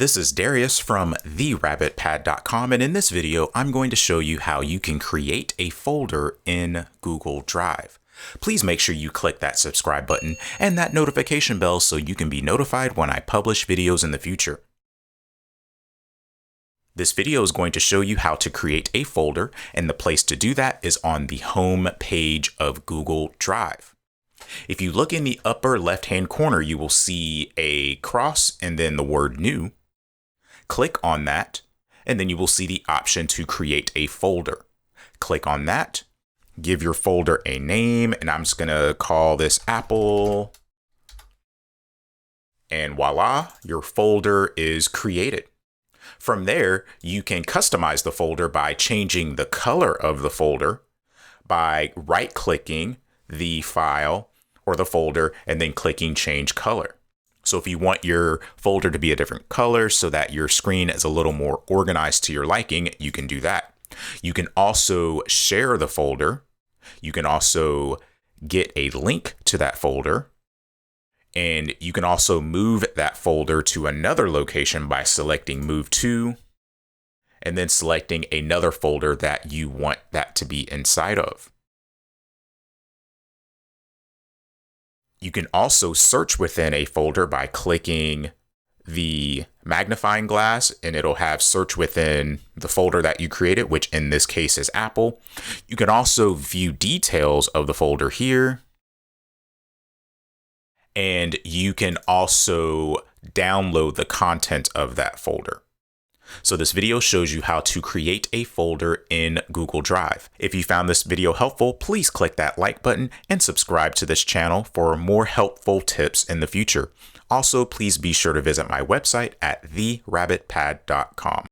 This is Darius from therabbitpad.com, and in this video, I'm going to show you how you can create a folder in Google Drive. Please make sure you click that subscribe button and that notification bell so you can be notified when I publish videos in the future. This video is going to show you how to create a folder, and the place to do that is on the home page of Google Drive. If you look in the upper left-hand corner, you will see a cross and then the word new. Click on that, and then you will see the option to create a folder. Click on that, give your folder a name, and I'm just going to call this Apple. And voila, your folder is created. From there, you can customize the folder by changing the color of the folder, by right-clicking the file or the folder and then clicking change color. So if you want your folder to be a different color so that your screen is a little more organized to your liking, you can do that. You can also share the folder. You can also get a link to that folder. And you can also move that folder to another location by selecting Move To, and then selecting another folder that you want that to be inside of. You can also search within a folder by clicking the magnifying glass, and it'll have search within the folder that you created, which in this case is Apple. You can also view details of the folder here. And you can also download the content of that folder. So this video shows you how to create a folder in Google Drive. If you found this video helpful, please click that like button and subscribe to this channel for more helpful tips in the future. Also, please be sure to visit my website at therabbitpad.com.